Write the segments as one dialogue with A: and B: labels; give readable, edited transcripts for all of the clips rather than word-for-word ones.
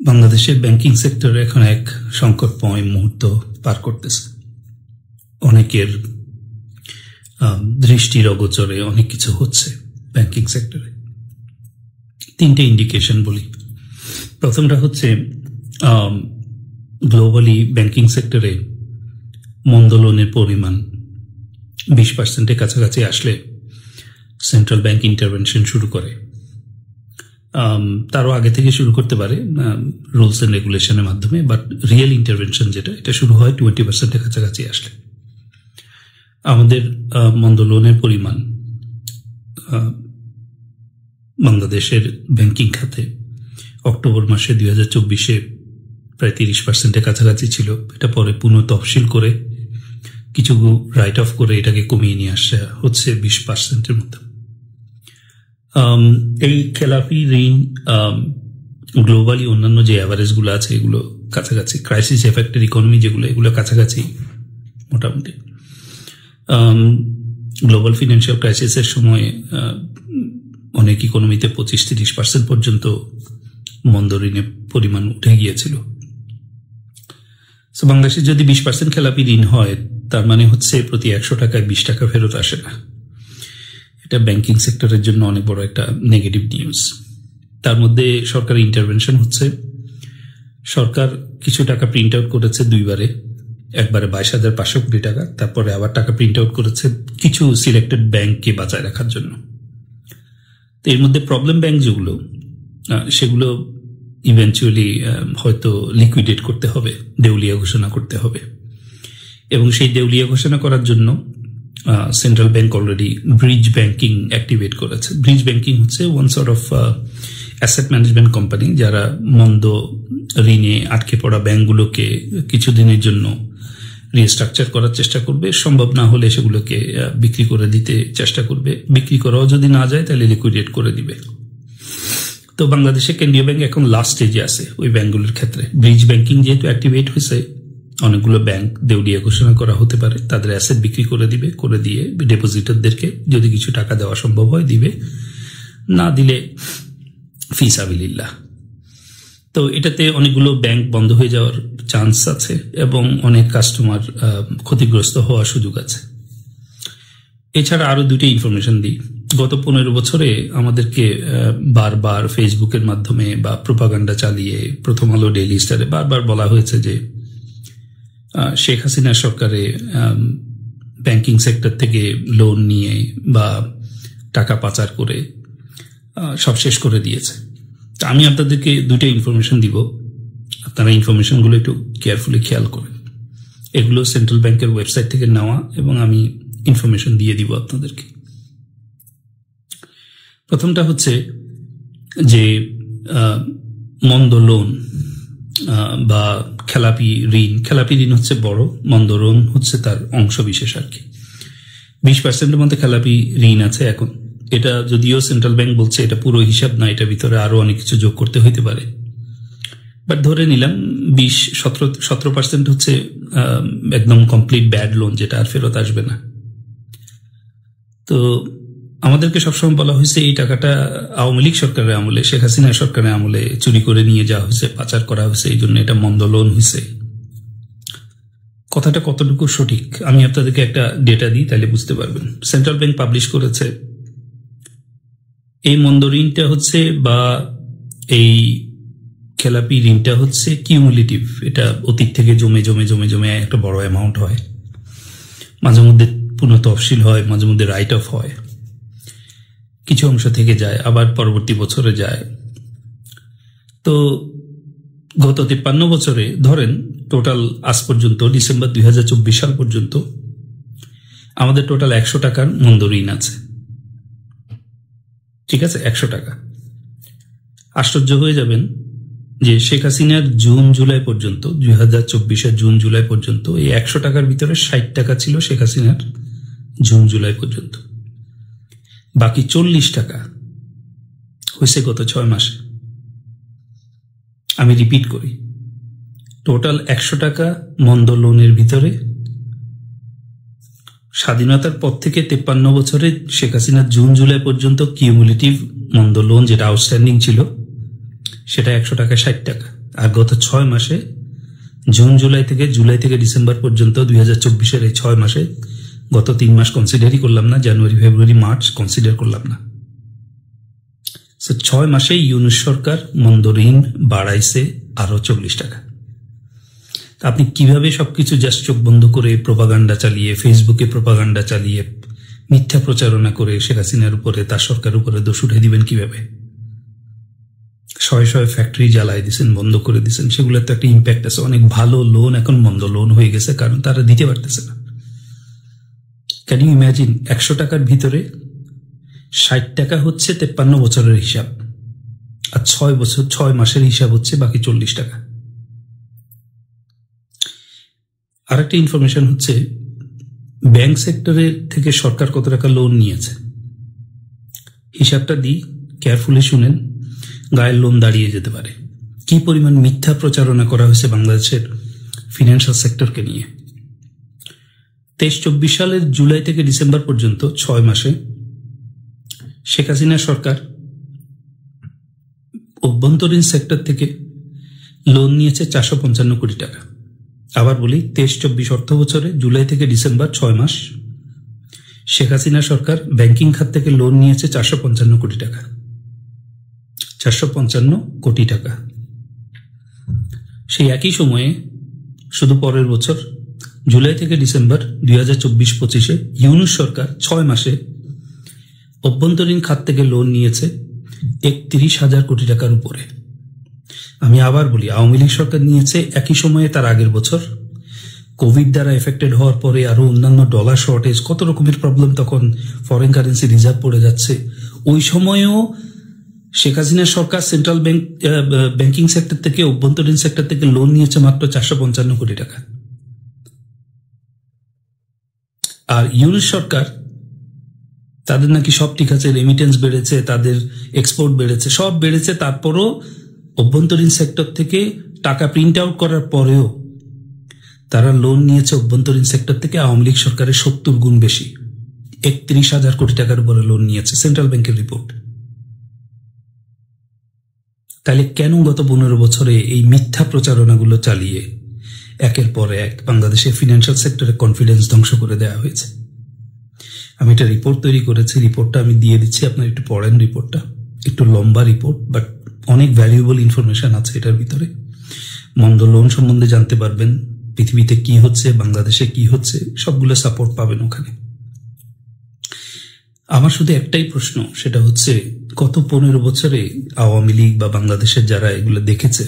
A: বাংলাদেশের banking sector এখন এক সংকটময় মুহূর্ত পার করতেছে। অনেকের দৃষ্টির অগোচরে অনেক কিছু হচ্ছে ব্যাংকিং সেক্টরে। তিনটে ইন্ডিকেশন বলি। প্রথমটা হচ্ছে গ্লোবালি ব্যাংকিং সেক্টরে মন্দ লোনের পরিমাণ 20% কাছাকাছি আসলে সেন্ট্রাল ব্যাংক ইন্টারভেনশন শুরু করে। তারও আগে থেকে শুরু করতে পারে রুলস এন্ড রেগুলেশনের মাধ্যমে, বাট রিয়েল ইন্টারভেনশন যেটা, এটা শুরু হয় 20% কাছাকাছি আসলে। আমাদের মন্দ লোনের পরিমাণ বাংলাদেশের ব্যাংকিং খাতে অক্টোবর মাসে 2024 প্রায় 30% কাছাকাছি ছিল। এটা পরে পুনঃ তফসিল করে কিছু রাইট অফ করে এটাকে কমিয়ে নিয়ে আসা হচ্ছে 20%-এর মতো। এই খেলাপি ঋণ গ্লোবালি অন্যান্য যে অ্যাভারেজগুলো আছে এগুলো কাছাকাছি, ক্রাইসিস এফেক্টেড ইকোনমি যেগুলো, এগুলো কাছাকাছি মোটামুটি। গ্লোবাল ফিনান্সিয়াল ক্রাইসিসের সময় অনেক ইকোনমিতে 25-30% পর্যন্ত মন্দ ঋণের পরিমাণ উঠে গিয়েছিল। বাংলাদেশে যদি 20% খেলাপি ঋণ হয়, তার মানে হচ্ছে প্রতি 100 টাকায় 20 টাকা ফেরত আসে না। এটা ব্যাংকিং সেক্টরের জন্য অনেক বড় একটা নেগেটিভ নিউজ। তার মধ্যে সরকারি ইন্টারভেনশন হচ্ছে। সরকার কিছু টাকা প্রিন্ট আউট করেছে দুইবারে, একবারে 22,500 কোটি টাকা, তারপরে আবার টাকা প্রিন্ট আউট করেছে কিছু সিলেক্টেড ব্যাংককে বাঁচায় রাখার জন্য। তো এর মধ্যে প্রবলেম ব্যাংক যেগুলো, সেগুলো ইভেন্চুয়ালি হয়তো লিকুইডেট করতে হবে, দেউলিয়া ঘোষণা করতে হবে। এবং সেই দেউলিয়া ঘোষণা করার জন্য central bank already bridge banking activate করেছে। ব্রিজ ব্যাংকিং হচ্ছে one sort of asset management company, যারা মন্দ ঋণে আটকে পড়া ব্যাংকগুলোকে কিছুদিনের জন্য রিস্ট্রাকচার করার চেষ্টা করবে, সম্ভব না হলে সেগুলোকে বিক্রি করে দিতে চেষ্টা করবে, বিক্রি করাও যদি না যায় তাহলে লিকুইডেট করে দিবে। তো বাংলাদেশে কেন্দ্রীয় ব্যাংক এখন লাস্ট স্টেজে আছে ওই ব্যাংকগুলোর ক্ষেত্রে। ব্রিজ ব্যাংকিং যেহেতু অ্যাক্টিভেট হয়েছে, অনেকগুলো ব্যাংক দেউলিয়া ঘোষণা করা হতে পারে, তাদের অ্যাসেট বিক্রি করে দিবে, করে দিয়ে ডিপোজিটরদেরকে যদি কিছু টাকা দেওয়া সম্ভব হয় দিবে, না দিলে ফিসাবিলিল্লাহ। তো এটাতে অনেকগুলো ব্যাংক বন্ধ হয়ে যাওয়ার চান্স আছে এবং অনেক কাস্টমার ক্ষতিগ্রস্ত হওয়ার সুযোগ আছে। এছাড়া আরো দুটি ইনফরমেশন দিই। গত 15 বছরে আমাদেরকে বারবার ফেসবুকের মাধ্যমে বা প্রোপাগান্ডা চালিয়ে প্রথম আলো, ডেইলি স্টারে বারবার বলা হয়েছে যে শেখ হাসিনা সরকারে ব্যাংকিং সেক্টর থেকে লোন নিয়ে বা টাকা পাচার করে সব শেষ করে দিয়েছে। আমি আপনাদেরকে দুইটা ইনফরমেশন দিব, আপনারা ইনফরমেশনগুলো একটু কেয়ারফুলি খেয়াল করেন। এগুলো সেন্ট্রাল ব্যাংকের ওয়েবসাইট থেকে নেওয়া এবং আমি ইনফরমেশন দিয়ে দিব আপনাদেরকে। প্রথমটা হচ্ছে যে মন্দ লোন বা খেলাপি ঋণ হচ্ছে বড়, মন্দ ঋণ হচ্ছে তার অংশ বিশেষ আর কি। 20%-এর মধ্যে খেলাপি ঋণ আছে এখন। এটা যদিও সেন্ট্রাল ব্যাংক বলছে এটা পুরো হিসাব না, এটা ভিতরে আরো অনেক কিছু যোগ করতে হইতে পারে, বাট ধরে নিলাম 17% হচ্ছে একদম কমপ্লিট ব্যাড লোন, যেটা আর ফেরত আসবে না। তো আমাদেরকে সবসময় বলা হয়েছে এই টাকাটা আওয়ামী লীগ সরকারের আমলে, শেখ হাসিনা সরকারের আমলে চুরি করে নিয়ে যাওয়া হয়েছে, পাচার করা হয়েছে, এই জন্য এটা মন্দ লোন হয়েছে। কথাটা কতটুকু সঠিক আমি আপনাদেরকে একটা ডেটা দিই, তাহলে বুঝতে পারবেন। সেন্ট্রাল ব্যাংক পাবলিশ করেছে এই মন্দ ঋণটা হচ্ছে বা এই খেলাপি ঋণটা হচ্ছে কিউমুলেটিভ। এটা অতীত থেকে জমে জমে জমে জমে একটা বড় অ্যামাউন্ট হয়, মাঝে মধ্যে পুনঃ তফসিল হয়, মাঝে মধ্যে রাইট অফ হয়, কিছু অংশ থেকে যায়, আবার পরবর্তী বছরে যায়। তো গত 53 বছরে ধরেন টোটাল আজ পর্যন্ত ডিসেম্বর 2024 সাল পর্যন্ত আমাদের টোটাল 100 টাকার মন্দ ঋণ আছে। ঠিক আছে, 100 টাকা। আশ্চর্য হয়ে যাবেন যে শেখ হাসিনার জুন জুলাই পর্যন্ত, 2024-এর জুন জুলাই পর্যন্ত এই 100 টাকার ভিতরে 60 টাকা ছিল শেখ হাসিনার জুন জুলাই পর্যন্ত। বাকি 40 টাকা হয়েছে গত 6 মাসে। আমি রিপিট করি, টোটাল 100 টাকা মন্দ লোনের ভিতরে স্বাধীনতার পর থেকে 53 বছরে শেখ হাসিনার জুন জুলাই পর্যন্ত কিউমুলেটিভ মন্দ লোন যেটা আউটস্ট্যান্ডিং ছিল সেটা 100 টাকা 60 টাকা। আর গত 6 মাসে জুলাই থেকে ডিসেম্বর পর্যন্ত 2024-এর এই 6 মাসে গত 3 মাস কনসিডারই করলাম না, জানুয়ারি, ফেব্রুয়ারি, মার্চ কনসিডার করলাম না। 6 মাসে ইউনূস সরকার মন্দ ঋণ বাড়াইছে আরো 40 টাকা। আপনি কিভাবে সবকিছু জাস্ট চোখ বন্ধ করে প্রোপাগান্ডা চালিয়ে, ফেসবুকে প্রোপাগান্ডা চালিয়ে, মিথ্যা প্রচারণা করে শেখ হাসিনার উপরে, তার সরকারের উপরে দোষ উঠে দিবেন কিভাবে? শয়ে শয়ে ফ্যাক্টরি জ্বালাই দিচ্ছেন, বন্ধ করে দিচ্ছেন, সেগুলোর তো একটা ইম্প্যাক্ট আছে। অনেক ভালো লোন এখন মন্দ লোন হয়ে গেছে, কারণ তারা দিতে পারতেছে না। ক্যান ইউ ইমাজিন 100 টাকার ভিতরে 60 টাকা হচ্ছে 53 বছরের হিসাব, আর 6 মাসের হিসাব হচ্ছে বাকি 40 টাকা। আরেকটা ইনফরমেশন হচ্ছে ব্যাংক সেক্টরের থেকে সরকার কত টাকা লোন নিয়েছে, হিসাবটা দিই, কেয়ারফুলি শুনেন, গায়ের লোন দাঁড়িয়ে যেতে পারে। কি পরিমাণ মিথ্যা প্রচারণা করা হয়েছে বাংলাদেশের ফিনান্সিয়াল সেক্টরকে নিয়ে। 23-24 সালের জুলাই থেকে ডিসেম্বর পর্যন্ত 6 মাসে শেখ হাসিনা সরকার অভ্যন্তরীণ সেক্টর থেকে লোন নিয়েছে 455 কোটি টাকা। আবার বলি, 23-24 অর্থ বছরে জুলাই থেকে ডিসেম্বর 6 মাস শেখ হাসিনা সরকার ব্যাংকিং খাত থেকে লোন নিয়েছে 455 কোটি টাকা। 455 কোটি টাকা। সেই একই সময়ে শুধু পরের বছর জুলাই থেকে ডিসেম্বর 2024-25-এ ইউনূস সরকার 6 মাসে অভ্যন্তরীণ খাত থেকে লোন নিয়েছে 31,000 কোটি টাকার উপরে। আমি আবার বলি, আওয়ামী লীগ সরকার নিয়েছে একই সময়ে তার আগের বছর, কোভিড দ্বারা এফেক্টেড হওয়ার পরে আরো অন্যান্য ডলার শর্টেজ, কত রকমের প্রবলেম, তখন ফরেন কারেন্সি রিজার্ভ পড়ে যাচ্ছে। ওই সময়েও শেখ হাসিনা সরকার সেন্ট্রাল ব্যাংকিং সেক্টর থেকে, অভ্যন্তরীণ সেক্টর থেকে লোন নিয়েছে মাত্র 455 কোটি টাকা। আর ইউনূস সরকার, তাদের নাকি সব ঠিক আছে, রেমিটেন্স বেড়েছে, তাদের এক্সপোর্ট বেড়েছে, সব বেড়েছে, তারপরও অভ্যন্তরীণ সেক্টর থেকে টাকা প্রিন্ট আউট করার পরেও তারা লোন নিয়েছে অভ্যন্তরীণ সেক্টর থেকে আওয়ামী লীগ সরকারের 70 গুণ বেশি, 31,000 কোটি টাকার উপরে লোন নিয়েছে, সেন্ট্রাল ব্যাংকের রিপোর্ট। তাহলে কেন গত 15 বছরে এই মিথ্যা প্রচারণাগুলো চালিয়ে একের পর এক বাংলাদেশের ফিনান্সিয়াল সেক্টরের কনফিডেন্স ধ্বংস করে দেওয়া হয়েছে? আমি একটা রিপোর্ট তৈরি করেছি, রিপোর্টটা আমি দিয়ে দিচ্ছি, আপনার একটু পড়েন। রিপোর্টটা একটু লম্বা রিপোর্ট, বাট অনেক ভ্যালুয়েবল ইনফরমেশন আছে এটার ভিতরে। মন্দ লোন সম্বন্ধে জানতে পারবেন, পৃথিবীতে কি হচ্ছে, বাংলাদেশে কি হচ্ছে, সবগুলো সাপোর্ট পাবেন ওখানে। আমার শুধু একটাই প্রশ্ন, সেটা হচ্ছে গত 15 বছরে আওয়ামী লীগ বা বাংলাদেশের যারা এগুলো দেখেছে,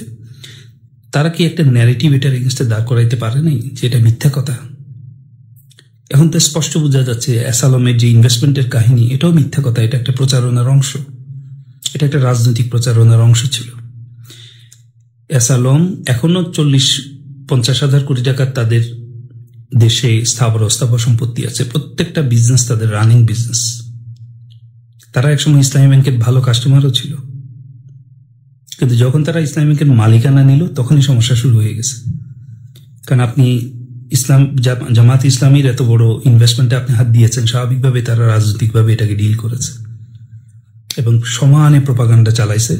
A: তারা কি একটা ন্যারেটিভ এটার এগেইনস্টে দাঁড় করাইতে পারে নাই যে এটা মিথ্যা কথা? এখন তো স্পষ্ট বোঝা যাচ্ছে অ্যাসালমের যে ইনভেস্টমেন্টের কাহিনী, এটাও মিথ্যা কথা, এটা একটা প্রচারণার অংশ, এটা একটা রাজনৈতিক প্রচারণার অংশ ছিল। অ্যাসালম এখনো 40-50 হাজার কোটি টাকার তাদের দেশে স্থাবর সম্পত্তি আছে, প্রত্যেকটা বিজনেস তাদের রানিং বিজনেস। তারা একসময় ইসলামী ব্যাংকের ভালো কাস্টমারও ছিল, কিন্তু যখন তারা ইসলামী ব্যাংকের মালিকানা নিল তখনই সমস্যা শুরু হয়ে গেছে। কারণ আপনি জামাত ইসলামীর এত বড় ইনভেস্টমেন্টে আপনি হাত দিয়েছেন, স্বাভাবিকভাবে তারা রাজনৈতিকভাবে এটাকে ডিল করেছে এবং সমানে প্রোপাগান্ডা চালাইছে।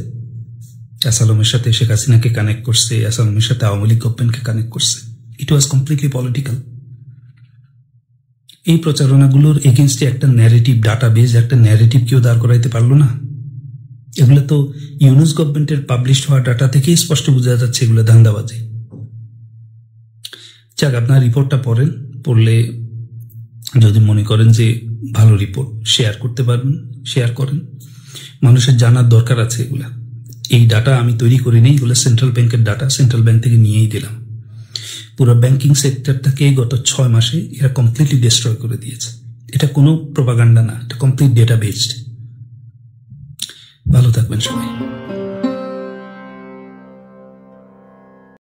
A: অ্যাসালমের সাথে শেখ হাসিনাকে কানেক্ট করছে, অ্যাসালমের সাথে আওয়ামী লীগ গভর্নমেন্টকে কানেক্ট করছে। ইট ওয়াজ কমপ্লিটলি পলিটিক্যাল। এই প্রচারণাগুলোর এগেইনস্টে একটা ন্যারেটিভ, ডাটাবেজ, একটা ন্যারেটিভ কেউ দাঁড় করাইতে পারলো না। এগুলো তো ইউনূস গভর্নমেন্টের পাবলিশ হওয়া ডাটা থেকেই স্পষ্ট বোঝা যাচ্ছে এগুলো ধান্দাবাজি। যাক, আপনার রিপোর্টটা পড়েন, পড়লে যদি মনে করেন যে ভালো রিপোর্ট শেয়ার করতে পারবেন, শেয়ার করেন। মানুষের জানার দরকার আছে এগুলা। এই ডাটা আমি তৈরি করিনি, এগুলো সেন্ট্রাল ব্যাংকের ডাটা, সেন্ট্রাল ব্যাংক থেকে নিয়েই দিলাম। পুরো ব্যাংকিং সেক্টরটাকে গত 6 মাসে এরা কমপ্লিটলি ডিস্ট্রয় করে দিয়েছে। এটা কোনো প্রোপাগান্ডা না, এটা কমপ্লিট ডেটা বেসড। ভালো থাকবেন সবাই।